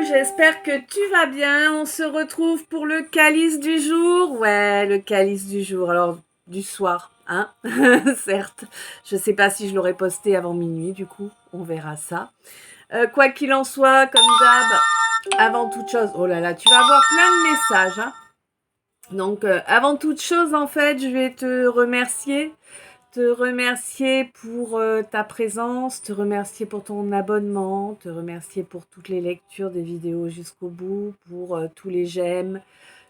j'espère que tu vas bien. On se retrouve pour le calice du jour. Ouais, le calice du jour. Alors, du soir, hein. Certes, je sais pas si je l'aurais posté avant minuit, du coup, on verra ça. Quoi qu'il en soit, comme d'hab, avant toute chose... Oh là là, tu vas avoir plein de messages, hein. Donc, avant toute chose, en fait, je vais te remercier pour ta présence, te remercier pour ton abonnement, te remercier pour toutes les lectures des vidéos jusqu'au bout, pour tous les j'aime,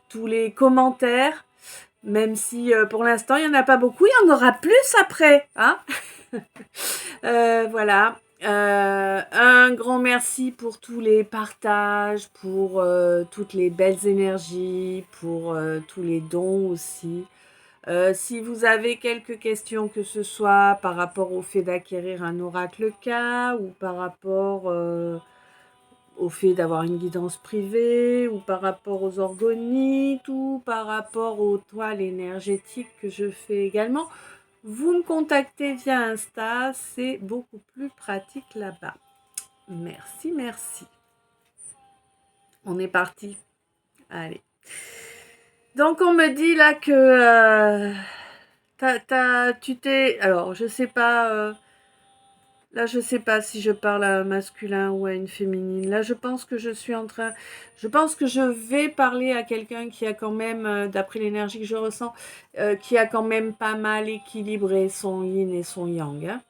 tous les commentaires, même si pour l'instant il n'y en a pas beaucoup, il y en aura plus après, hein. Voilà. Un grand merci pour tous les partages, pour toutes les belles énergies, pour tous les dons aussi. Si vous avez quelques questions, que ce soit par rapport au fait d'acquérir un oracle-K ou par rapport au fait d'avoir une guidance privée ou par rapport aux orgonites ou par rapport aux toiles énergétiques que je fais également, vous me contactez via Insta, c'est beaucoup plus pratique là-bas. Merci, merci. On est parti. Allez. Donc on me dit là que tu t'es... Alors je sais pas... Là, je sais pas si je parle à un masculin ou à une féminine. Là, je pense que je suis en train... Je pense que je vais parler à quelqu'un qui a quand même, d'après l'énergie que je ressens, qui a quand même pas mal équilibré son yin et son yang. Hein.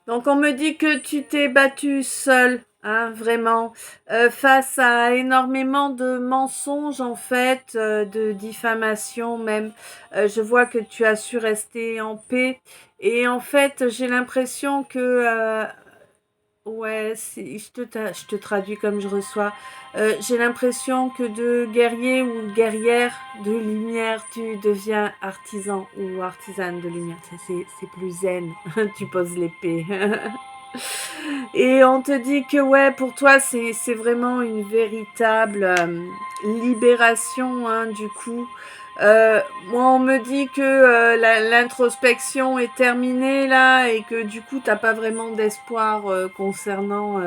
Donc, on me dit que tu t'es battu seul, hein, vraiment, face à énormément de mensonges, en fait, de diffamation même. Je vois que tu as su rester en paix. Et en fait, j'ai l'impression que... ouais, je te traduis comme je reçois. J'ai l'impression que de guerrier ou guerrière de lumière, tu deviens artisan ou artisane de lumière. C'est plus zen. Tu poses l'épée. Et on te dit que ouais, pour toi, c'est vraiment une véritable libération, hein, du coup. Moi, on me dit que l'introspection est terminée là et que du coup, t'as pas vraiment d'espoir concernant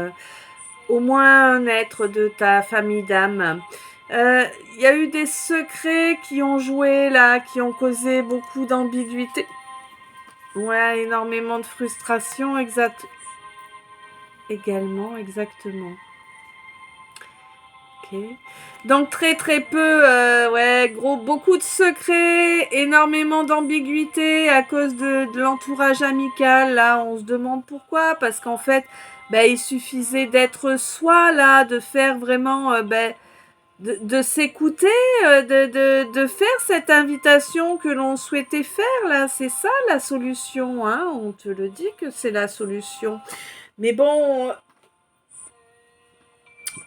au moins un être de ta famille d'âme. Il y a eu des secrets qui ont joué là, qui ont causé beaucoup d'ambiguïté. Ouais, énormément de frustration, exact. Également, exactement. Ok. Donc très très peu, ouais, beaucoup de secrets, énormément d'ambiguïté à cause de l'entourage amical. Là, on se demande pourquoi, parce qu'en fait, il suffisait d'être soi là, de faire vraiment, de s'écouter, de faire cette invitation que l'on souhaitait faire là. C'est ça la solution, hein. On te le dit que c'est la solution. Mais bon.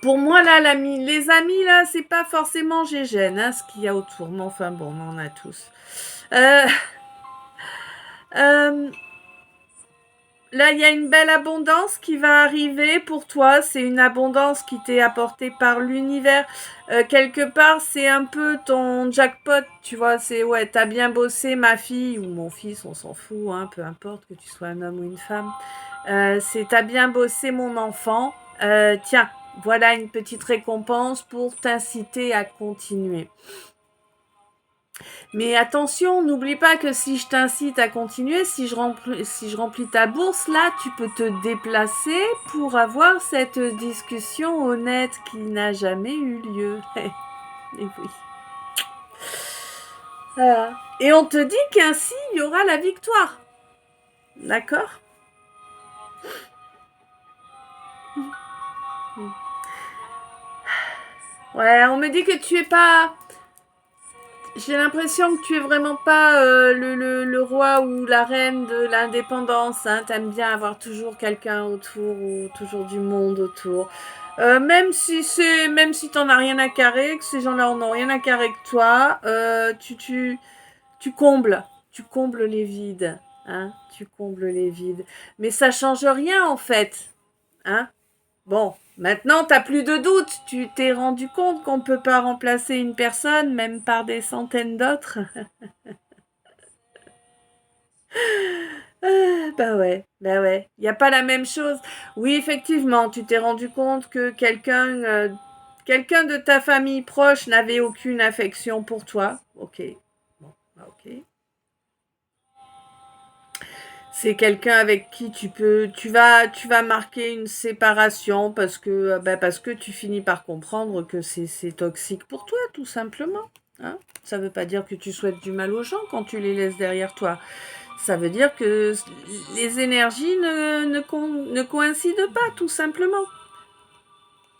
Pour moi, là, les amis, là, c'est pas forcément gégène, hein, ce qu'il y a autour. Mais enfin, bon, on en a tous. Euh, euh, là, il y a une belle abondance qui va arriver pour toi. C'est une abondance qui t'est apportée par l'univers. Quelque part, c'est un peu ton jackpot, tu vois. C'est, ouais, t'as bien bossé, ma fille, ou mon fils, on s'en fout, hein, peu importe que tu sois un homme ou une femme. C'est, t'as bien bossé, mon enfant. Tiens. Voilà une petite récompense pour t'inciter à continuer. Mais attention, n'oublie pas que si je t'incite à continuer, si je remplis ta bourse, là, tu peux te déplacer pour avoir cette discussion honnête qui n'a jamais eu lieu. Et oui. Voilà. Et on te dit qu'ainsi, il y aura la victoire. D'accord ? Ouais, on me dit que tu es pas... J'ai l'impression que tu es vraiment pas le roi ou la reine de l'indépendance. Hein. T'aimes bien avoir toujours quelqu'un autour ou toujours du monde autour. Même si t'en as rien à carrer, que ces gens-là en ont rien à carrer que toi, tu combles les vides. Hein. Tu combles les vides. Mais ça change rien en fait. Hein. Bon, maintenant, t'as plus de doute. Tu t'es rendu compte qu'on ne peut pas remplacer une personne, même par des centaines d'autres. Bah ouais, bah ouais. Il n'y a pas la même chose. Oui, effectivement, tu t'es rendu compte que quelqu'un de ta famille proche n'avait aucune affection pour toi. Ok. Bon, bah ok. C'est quelqu'un avec qui tu vas marquer une séparation parce que tu finis par comprendre que c'est toxique pour toi, tout simplement. Hein. Ça ne veut pas dire que tu souhaites du mal aux gens quand tu les laisses derrière toi. Ça veut dire que les énergies ne coïncident pas, tout simplement.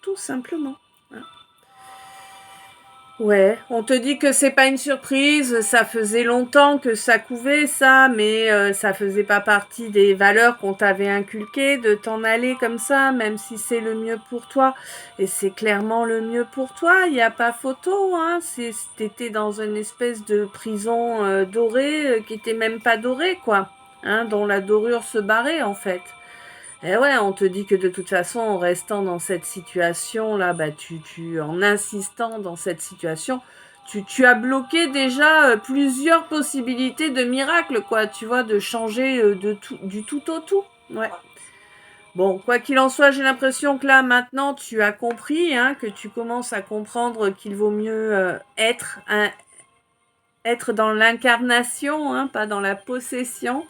Tout simplement. Hein. Ouais, on te dit que c'est pas une surprise, ça faisait longtemps que ça couvait ça, mais ça faisait pas partie des valeurs qu'on t'avait inculquées de t'en aller comme ça, même si c'est le mieux pour toi. Et c'est clairement le mieux pour toi, il n'y a pas photo, hein. T'étais dans une espèce de prison dorée qui était même pas dorée, quoi, hein, dont la dorure se barrait en fait. Eh ouais, on te dit que de toute façon, en restant dans cette situation-là, bah en insistant dans cette situation, tu as bloqué déjà plusieurs possibilités de miracle, quoi, tu vois, de changer du tout au tout. Ouais. Bon, quoi qu'il en soit, j'ai l'impression que là, maintenant, tu as compris, hein, que tu commences à comprendre qu'il vaut mieux être dans l'incarnation, hein, pas dans la possession,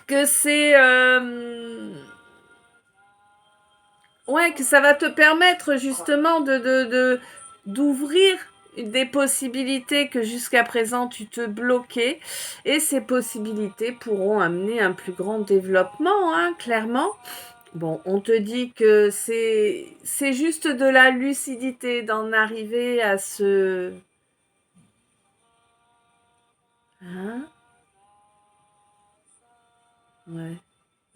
que c'est ouais, que ça va te permettre justement d'ouvrir des possibilités que jusqu'à présent tu te bloquais, et ces possibilités pourront amener un plus grand développement, hein, clairement. Bon, on te dit que c'est juste de la lucidité d'en arriver à ce... Hein. Ouais,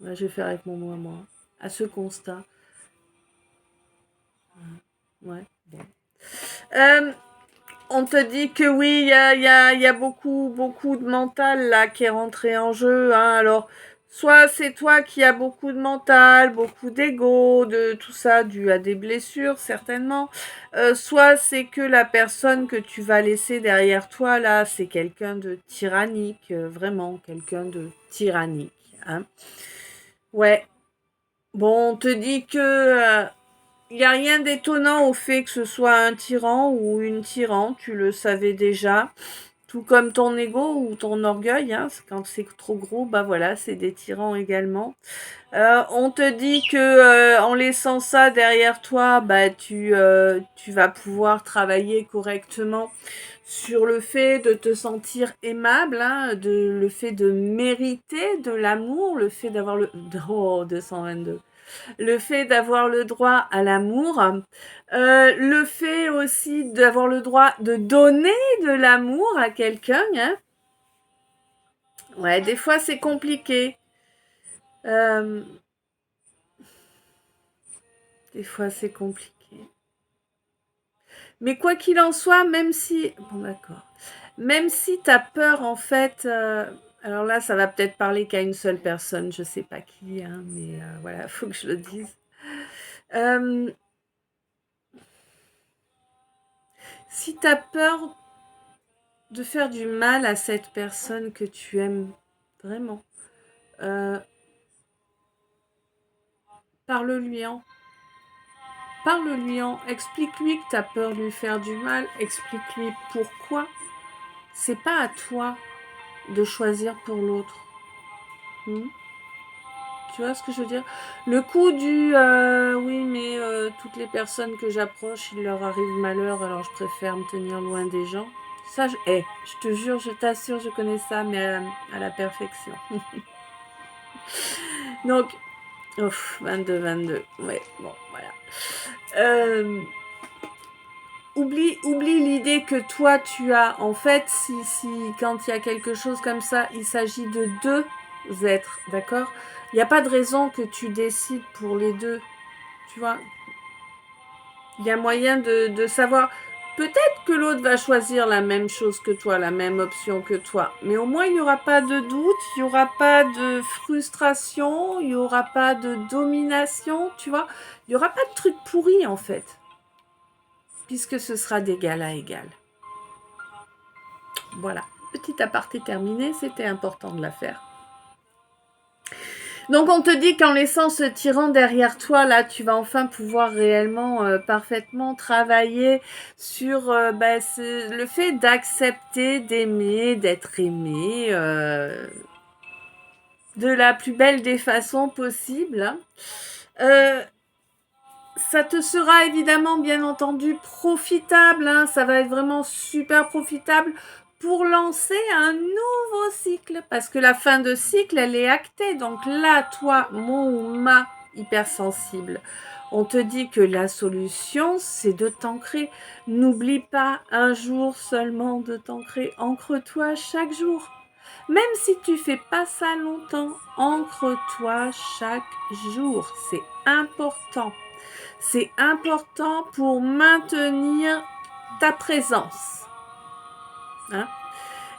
ouais, je vais faire avec mon moi, à ce constat. Ouais, bon. Euh, On te dit que oui, il y a beaucoup, beaucoup de mental là qui est rentré en jeu. Hein. Alors, soit c'est toi qui as beaucoup de mental, beaucoup d'ego, de tout ça dû à des blessures certainement. Soit c'est que la personne que tu vas laisser derrière toi là, c'est quelqu'un de tyrannique, vraiment quelqu'un de tyrannique. Hein. Ouais. Bon, on te dit que il n'y a rien d'étonnant au fait que ce soit un tyran ou une tyran, tu le savais déjà. Tout comme ton ego ou ton orgueil, hein, quand c'est trop gros, bah voilà, c'est des tyrans également. On te dit que en laissant ça derrière toi, bah tu vas pouvoir travailler correctement sur le fait de te sentir aimable, hein, le fait de mériter de l'amour, le fait d'avoir le... Oh, 222. Le fait d'avoir le droit à l'amour, le fait aussi d'avoir le droit de donner de l'amour à quelqu'un. Hein. Ouais, des fois c'est compliqué. Euh, des fois c'est compliqué. Mais quoi qu'il en soit, même si... Bon d'accord. Même si tu as peur en fait... alors là, ça va peut-être parler qu'à une seule personne, je sais pas qui, hein, mais voilà, faut que je le dise. Euh, si tu as peur de faire du mal à cette personne que tu aimes vraiment, euh, parle-lui en. Parle-lui en. Explique-lui que tu as peur de lui faire du mal. Explique-lui pourquoi. C'est pas à toi de choisir pour l'autre. Hmm. Tu vois ce que je veux dire? Le coup du oui, mais toutes les personnes que j'approche, il leur arrive malheur, alors je préfère me tenir loin des gens. Ça, je te jure, je t'assure, je connais ça, mais à la perfection. Donc, ouf, 22. Ouais, bon, voilà. Euh, oublie l'idée que toi tu as. En fait, si quand il y a quelque chose comme ça, il s'agit de deux êtres, d'accord? Il n'y a pas de raison que tu décides pour les deux. Tu vois, il y a moyen de savoir. Peut-être que l'autre va choisir la même chose que toi, la même option que toi. Mais au moins, il n'y aura pas de doute, il n'y aura pas de frustration, il n'y aura pas de domination, tu vois. Il n'y aura pas de truc pourri, en fait. Puisque ce sera d'égal à égal. Voilà. Petit aparté terminé, c'était important de la faire. Donc on te dit qu'en laissant ce tyran derrière toi, là, tu vas enfin pouvoir réellement parfaitement travailler sur le fait d'accepter, d'aimer, d'être aimé de la plus belle des façons possibles. Ça te sera évidemment, bien entendu, profitable. Ça va être vraiment super profitable pour lancer un nouveau cycle. Parce que la fin de cycle, elle est actée. Donc là, toi, mon ou ma hypersensible, on te dit que la solution, c'est de t'ancrer. N'oublie pas un jour seulement de t'ancrer. Ancre-toi chaque jour. Même si tu fais pas ça longtemps, ancre-toi chaque jour. C'est important. C'est important pour maintenir ta présence. Hein?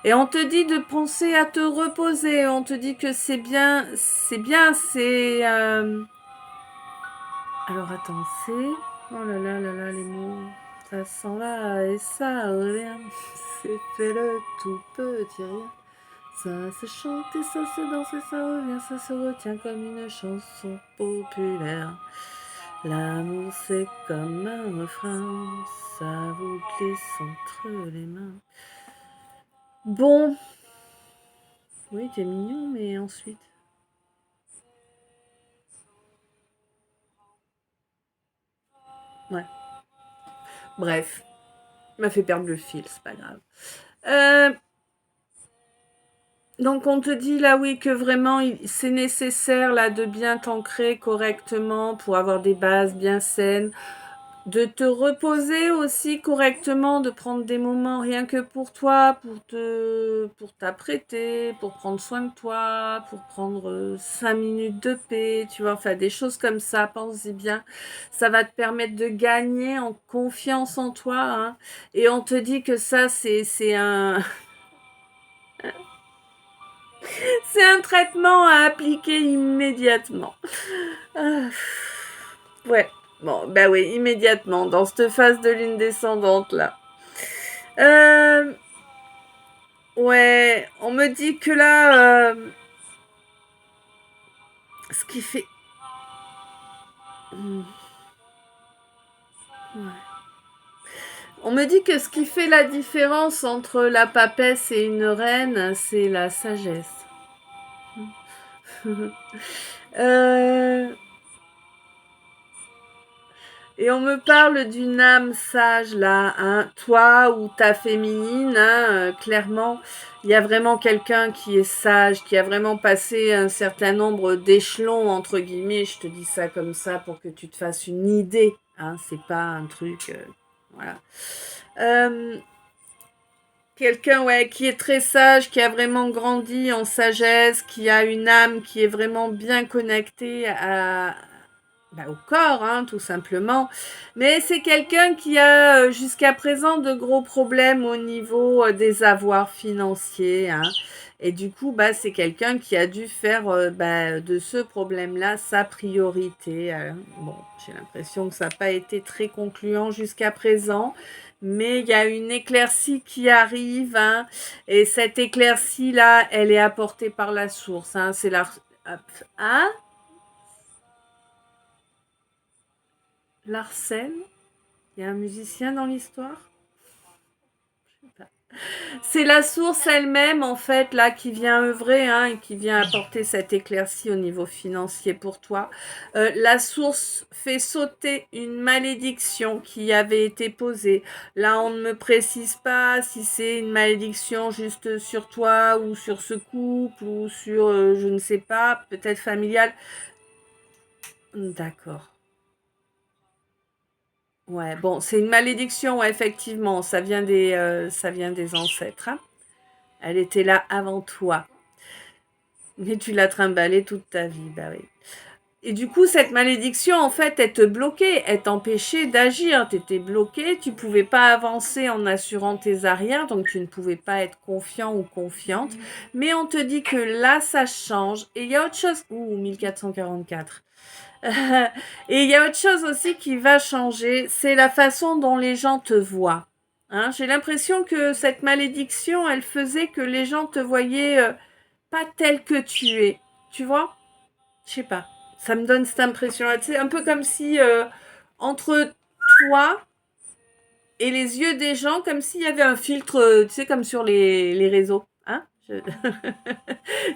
Et on te dit de penser à te reposer. On te dit que c'est bien, c'est... Alors attends, c'est... Oh là là là là, les mots... Ça s'en va et ça revient. C'est fait le tout petit rien. Ça se chante et ça se danse et ça revient. Ça se retient comme une chanson populaire. L'amour c'est comme un refrain, ça vous glisse entre les mains. Bon, oui, t'es mignon, mais ensuite. Ouais. Bref, m'a fait perdre le fil, c'est pas grave. Donc on te dit là oui que vraiment c'est nécessaire là de bien t'ancrer correctement pour avoir des bases bien saines. De te reposer aussi correctement, de prendre des moments rien que pour toi, pour t'apprêter, pour prendre soin de toi, pour prendre 5 minutes de paix, tu vois, enfin des choses comme ça, pense-y bien. Ça va te permettre de gagner en confiance en toi, hein. Et on te dit que ça, c'est un, c'est un traitement à appliquer immédiatement. Ah, ouais. Bon, bah oui, immédiatement, dans cette phase de lune descendante, là. Ouais, on me dit que là, ce qui fait... Ouais. On me dit que ce qui fait la différence entre la papesse et une reine, c'est la sagesse. Et on me parle d'une âme sage là, hein, toi ou ta féminine, hein, clairement, il y a vraiment quelqu'un qui est sage, qui a vraiment passé un certain nombre d'échelons, entre guillemets, je te dis ça comme ça pour que tu te fasses une idée, hein, c'est pas un truc, voilà. Quelqu'un ouais, qui est très sage, qui a vraiment grandi en sagesse, qui a une âme qui est vraiment bien connectée au corps, hein, tout simplement. Mais c'est quelqu'un qui a jusqu'à présent de gros problèmes au niveau des avoirs financiers. Hein. Et du coup, c'est quelqu'un qui a dû faire de ce problème-là sa priorité. Hein. Bon, j'ai l'impression que ça n'a pas été très concluant jusqu'à présent. Mais il y a une éclaircie qui arrive. Hein, et cette éclaircie-là, elle est apportée par la source. Hein, c'est la... Hein? Larsen, il y a un musicien dans l'histoire. C'est la source elle-même, en fait, là, qui vient œuvrer, hein, et qui vient apporter cette éclaircie au niveau financier pour toi. La source fait sauter une malédiction qui avait été posée. Là, on ne me précise pas si c'est une malédiction juste sur toi, ou sur ce couple, ou sur, je ne sais pas, peut-être familiale. D'accord. Ouais, bon, c'est une malédiction, ouais, effectivement, ça vient des ancêtres. Hein. Elle était là avant toi, mais tu l'as trimballée toute ta vie, bah oui. Et du coup, cette malédiction, en fait, elle te bloquait, elle t'empêchait d'agir. Tu étais bloqué, tu pouvais pas avancer en assurant tes arrières, donc tu ne pouvais pas être confiant ou confiante. Mais on te dit que là, ça change. Et il y a autre chose... Ouh, 1444. Et il y a autre chose aussi qui va changer, c'est la façon dont les gens te voient. Hein, j'ai l'impression que cette malédiction, elle faisait que les gens te voyaient pas tel que tu es. Tu vois? Je sais pas. Ça me donne cette impression-là. C'est un peu comme si entre toi et les yeux des gens, comme s'il y avait un filtre, tu sais, comme sur les réseaux. Hein?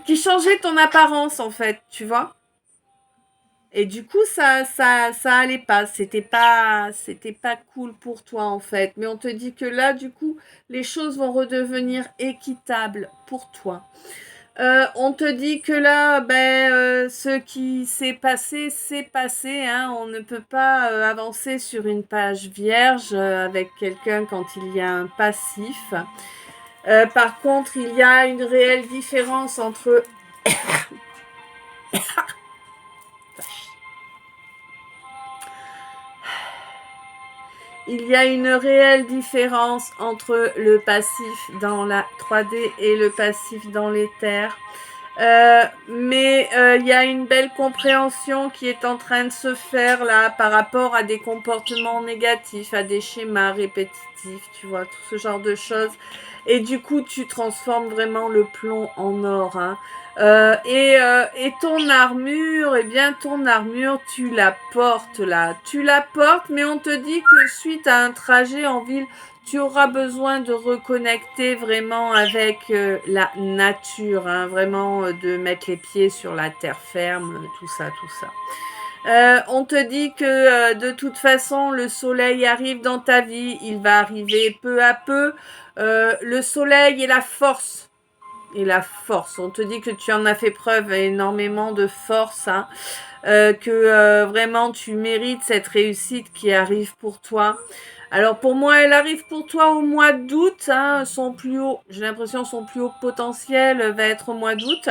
Qui changeait ton apparence, en fait, tu vois? Et du coup, ça allait pas. C'était pas cool pour toi, en fait. Mais on te dit que là, du coup, les choses vont redevenir équitables pour toi. On te dit que là, ce qui s'est passé, c'est passé. Hein. On ne peut pas avancer sur une page vierge avec quelqu'un quand il y a un passif. Par contre, il y a une réelle différence entre il y a une réelle différence entre le passif dans la 3D et le passif dans l'éther. Mais il y a une belle compréhension qui est en train de se faire là par rapport à des comportements négatifs, à des schémas répétitifs, tu vois, tout ce genre de choses. Et du coup, tu transformes vraiment le plomb en or. Hein. Et ton armure, eh bien, ton armure, tu la portes là. Tu la portes, mais on te dit que suite à un trajet en ville, tu auras besoin de reconnecter vraiment avec la nature, hein, vraiment de mettre les pieds sur la terre ferme, tout ça, tout ça. On te dit que de toute façon, le soleil arrive dans ta vie, il va arriver peu à peu. Le soleil et la force. Et la force. On te dit que tu en as fait preuve énormément de force, hein, que vraiment tu mérites cette réussite qui arrive pour toi. Alors pour moi, elle arrive pour toi au mois d'août. Hein, j'ai l'impression son plus haut potentiel va être au mois d'août.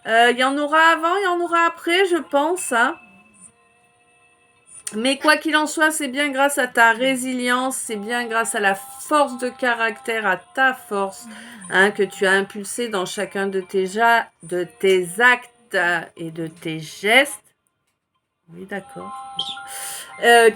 Il y en aura avant, il y en aura après, je pense. Hein. Mais quoi qu'il en soit, c'est bien grâce à ta résilience, c'est bien grâce à la force de caractère, à ta force, hein, que tu as impulsé dans chacun de tes actes et de tes gestes. Oui, d'accord.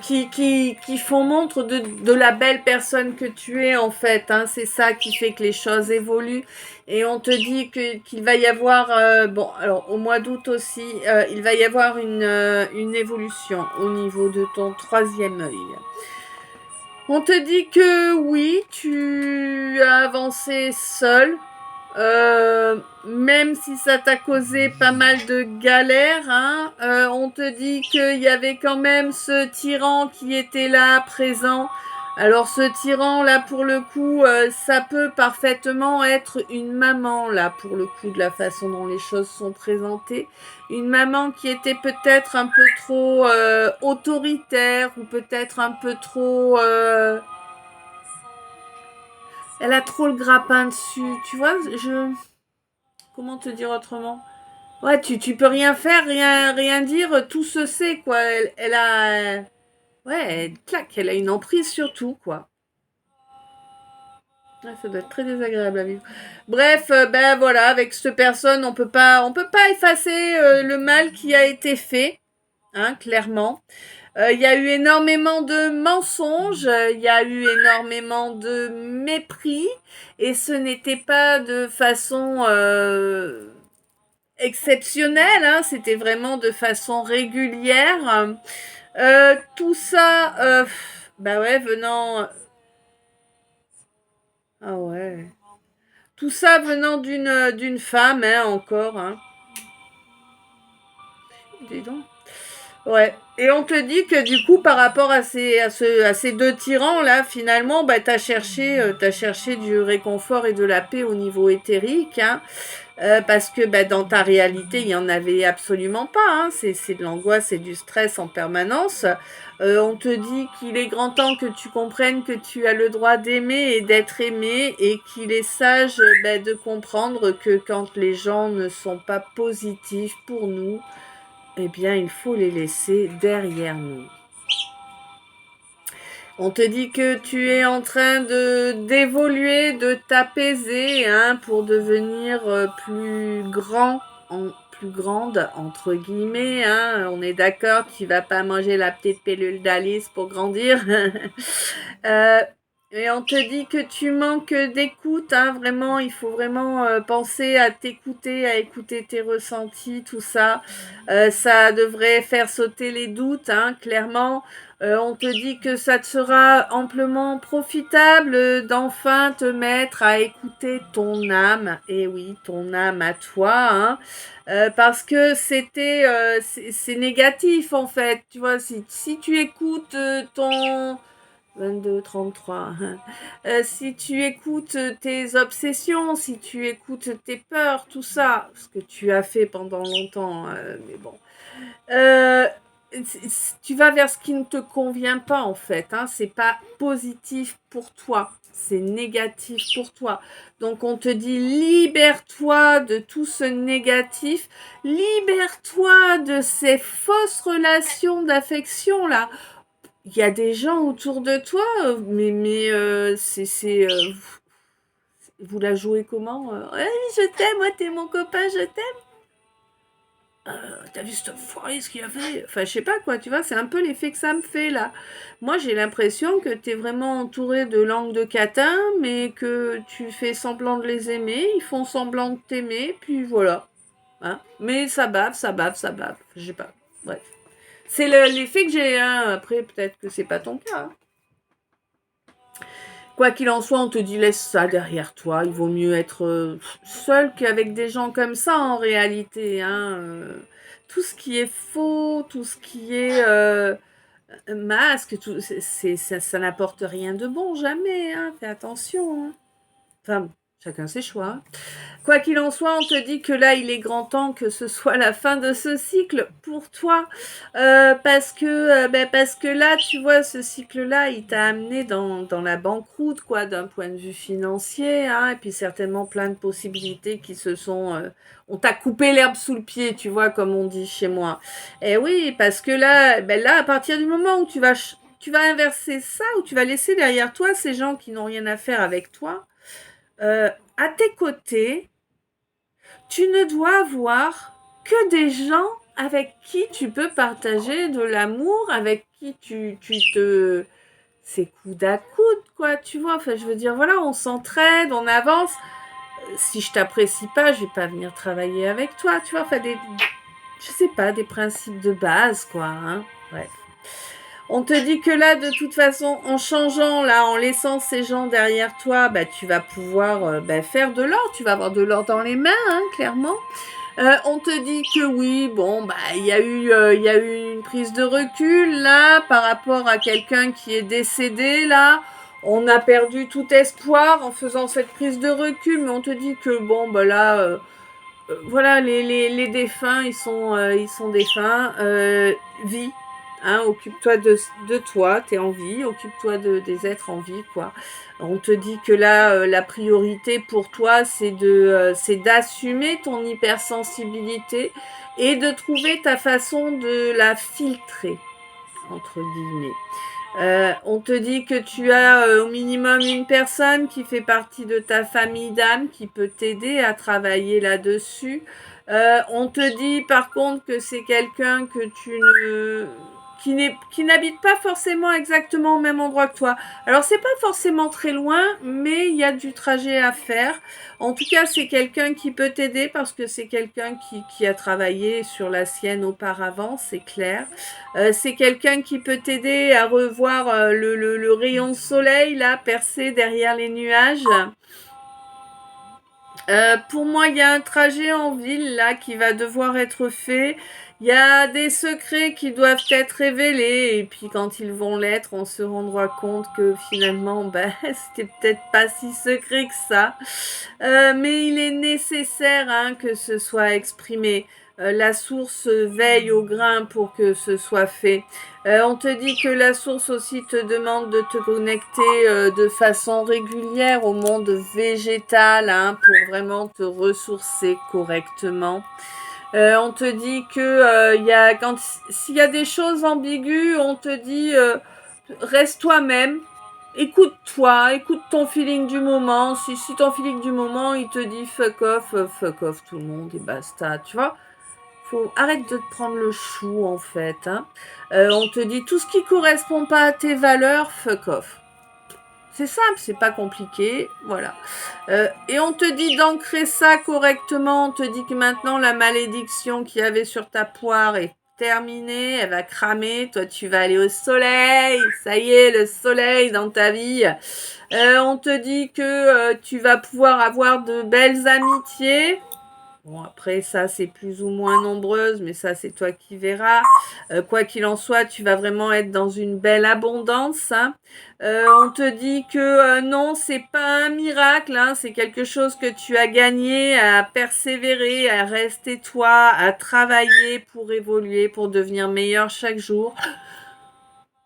Qui font montre de la belle personne que tu es en fait. Hein. C'est ça qui fait que les choses évoluent. Et on te dit qu'il va y avoir, alors au mois d'août aussi, il va y avoir une évolution au niveau de ton troisième œil. On te dit que oui, tu as avancé seul, même si ça t'a causé pas mal de galères, hein, on te dit qu'il y avait quand même ce tyran qui était là, présent. Alors ce tyran là, pour le coup, ça peut parfaitement être une maman là, pour le coup, de la façon dont les choses sont présentées. Une maman qui était peut-être un peu trop autoritaire ou peut-être un peu trop... elle a trop le grappin dessus, tu vois, comment te dire autrement? Ouais, tu peux rien faire, rien dire, tout se sait, quoi. Elle a... Ouais, elle a une emprise sur tout, quoi. Ouais, ça doit être très désagréable à vivre. Bref, ben voilà, avec cette personne, on peut pas effacer le mal qui a été fait, hein, clairement. Il y a eu énormément de mensonges, il y a eu énormément de mépris, et ce n'était pas de façon exceptionnelle, hein, c'était vraiment de façon régulière. Tout ça, bah ouais, venant... Ah ouais. Tout ça venant d'une femme, hein, encore. Hein. Dis donc. Ouais. Et on te dit que du coup, par rapport à ces deux tyrans là, finalement, bah t'as cherché du réconfort et de la paix au niveau éthérique, hein, parce que bah, dans ta réalité, il y en avait absolument pas. Hein, c'est de l'angoisse et du stress en permanence. On te dit qu'il est grand temps que tu comprennes que tu as le droit d'aimer et d'être aimé, et qu'il est sage bah, de comprendre que quand les gens ne sont pas positifs pour nous, eh bien, il faut les laisser derrière nous. On te dit que tu es en train d'évoluer, de t'apaiser, hein, pour devenir plus grand, plus grande, entre guillemets. Hein. On est d'accord, tu vas pas manger la petite pilule d'Alice pour grandir. euh, Et on te dit que tu manques d'écoute, hein, vraiment, il faut vraiment penser à t'écouter, à écouter tes ressentis, tout ça. Ça devrait faire sauter les doutes, hein, clairement. On te dit que ça te sera amplement profitable d'enfin te mettre à écouter ton âme. Et oui, ton âme à toi, hein. Parce que c'est négatif en fait. Tu vois, si tu écoutes ton 22, 33. Si tu écoutes tes obsessions, si tu écoutes tes peurs, tout ça, ce que tu as fait pendant longtemps, mais bon, euh, tu vas vers ce qui ne te convient pas en fait. Hein, c'est pas positif pour toi, c'est négatif pour toi. Donc on te dit libère-toi de tout ce négatif, libère-toi de ces fausses relations d'affection là. Il y a des gens autour de toi, vous la jouez comment? Ouais, je t'aime, moi, t'es mon copain, je t'aime. T'as vu ce enfoiré, ce qu'il a fait? Enfin, je sais pas quoi, tu vois, c'est un peu l'effet que ça me fait là. Moi, j'ai l'impression que t'es vraiment entouré de langues de catin, mais que tu fais semblant de les aimer, ils font semblant de t'aimer, puis voilà. Hein, mais ça bave, ça bave, ça bave. Je sais pas. Bref. C'est l'effet que j'ai, hein. Après, peut-être que c'est pas ton cas. Hein. Quoi qu'il en soit, on te dit laisse ça derrière toi. Il vaut mieux être seul qu'avec des gens comme ça en réalité. Hein. Tout ce qui est faux, tout ce qui est masque, ça n'apporte rien de bon, jamais. Hein. Fais attention. Hein. Enfin, chacun ses choix. Hein. Quoi qu'il en soit, on te dit que là, il est grand temps que ce soit la fin de ce cycle pour toi. Parce que là, tu vois, ce cycle-là, il t'a amené dans la banqueroute, quoi, d'un point de vue financier, hein, et puis certainement plein de possibilités qui se sont... on t'a coupé l'herbe sous le pied, tu vois, comme on dit chez moi. Et oui, parce que là, à partir du moment où tu vas inverser ça, où tu vas laisser derrière toi ces gens qui n'ont rien à faire avec toi, à tes côtés, tu ne dois avoir que des gens avec qui tu peux partager de l'amour, avec qui tu te... C'est coude à coude, quoi, tu vois. Enfin, je veux dire, voilà, on s'entraide, on avance. Si je t'apprécie pas, je vais pas venir travailler avec toi, tu vois. Enfin, je sais pas, des principes de base, quoi, hein. Bref. On te dit que là, de toute façon, en changeant, là, en laissant ces gens derrière toi, bah, tu vas pouvoir faire de l'or. Tu vas avoir de l'or dans les mains, hein, clairement. On te dit que oui, bon, bah, il y a eu une prise de recul, là, par rapport à quelqu'un qui est décédé, là. On a perdu tout espoir en faisant cette prise de recul, mais on te dit que, bon, bah là, voilà, les défunts, ils sont défunts. Vie, hein, occupe-toi de toi, t'es en vie, occupe-toi des êtres en vie, quoi. On te dit que là, la priorité pour toi, c'est d'assumer ton hypersensibilité et de trouver ta façon de la filtrer, entre guillemets. On te dit que tu as au minimum une personne qui fait partie de ta famille d'âme qui peut t'aider à travailler là-dessus. On te dit par contre que c'est quelqu'un que tu ne qui n'habite pas forcément exactement au même endroit que toi. Alors c'est pas forcément très loin, mais il y a du trajet à faire. En tout cas, c'est quelqu'un qui peut t'aider parce que c'est quelqu'un qui a travaillé sur la sienne auparavant, c'est clair. C'est quelqu'un qui peut t'aider à revoir le rayon de soleil là percé derrière les nuages. Pour moi, il y a un trajet en ville là qui va devoir être fait. Il y a des secrets qui doivent être révélés et puis quand ils vont l'être, on se rendra compte que finalement, c'était peut-être pas si secret que ça. Mais il est nécessaire hein, que ce soit exprimé. La source veille au grain pour que ce soit fait. On te dit que la source aussi te demande de te connecter de façon régulière au monde végétal hein, pour vraiment te ressourcer correctement. On te dit que s'il y a des choses ambiguës, on te dit reste toi-même, écoute-toi, écoute ton feeling du moment. Si ton feeling du moment il te dit fuck off tout le monde et basta, tu vois. Arrête de te prendre le chou en fait. Hein. On te dit tout ce qui correspond pas à tes valeurs, fuck off. C'est simple, c'est pas compliqué, voilà. Et on te dit d'ancrer ça correctement, on te dit que maintenant la malédiction qu'il y avait sur ta poire est terminée, elle va cramer, toi tu vas aller au soleil, ça y est, le soleil dans ta vie. On te dit que tu vas pouvoir avoir de belles amitiés. Bon, après, ça, c'est plus ou moins nombreuse, mais ça, c'est toi qui verras. Quoi qu'il en soit, tu vas vraiment être dans une belle abondance. Hein. On te dit que non, c'est pas un miracle, hein, c'est quelque chose que tu as gagné à persévérer, à rester toi, à travailler pour évoluer, pour devenir meilleur chaque jour.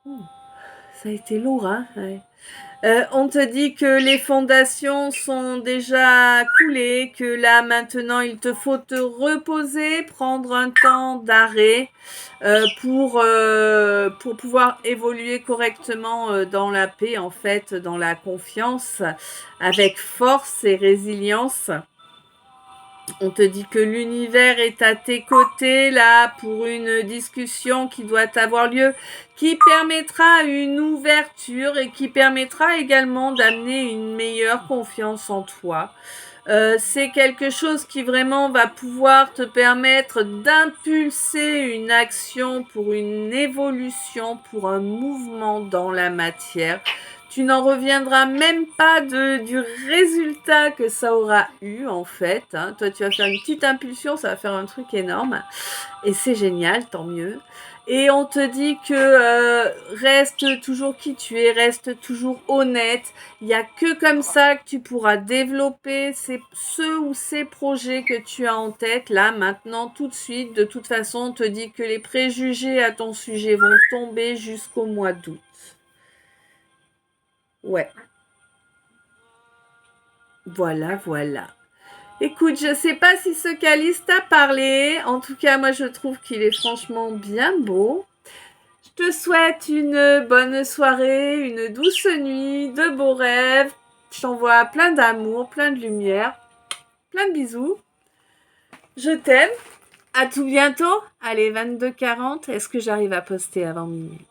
Ça a été lourd, hein, ouais. On te dit que les fondations sont déjà coulées, que là maintenant il te faut te reposer, prendre un temps d'arrêt pour pouvoir évoluer correctement dans la paix en fait, dans la confiance, avec force et résilience. On te dit que l'univers est à tes côtés là pour une discussion qui doit avoir lieu, qui permettra une ouverture et qui permettra également d'amener une meilleure confiance en toi. C'est quelque chose qui vraiment va pouvoir te permettre d'impulser une action pour une évolution, pour un mouvement dans la matière. Tu n'en reviendras même pas du résultat que ça aura eu en fait. Hein. Toi, tu vas faire une petite impulsion, ça va faire un truc énorme. Et c'est génial, tant mieux. Et on te dit que reste toujours qui tu es, reste toujours honnête. Il n'y a que comme ça que tu pourras développer ceux ou ces projets que tu as en tête, là, maintenant, tout de suite. De toute façon, on te dit que les préjugés à ton sujet vont tomber jusqu'au mois d'août. Ouais. Voilà, voilà. Écoute, je sais pas si ce calice t'a parlé. En tout cas, moi, je trouve qu'il est franchement bien beau. Je te souhaite une bonne soirée, une douce nuit, de beaux rêves. Je t'envoie plein d'amour, plein de lumière, plein de bisous. Je t'aime. À tout bientôt. Allez, 22h40. Est-ce que j'arrive à poster avant minuit ?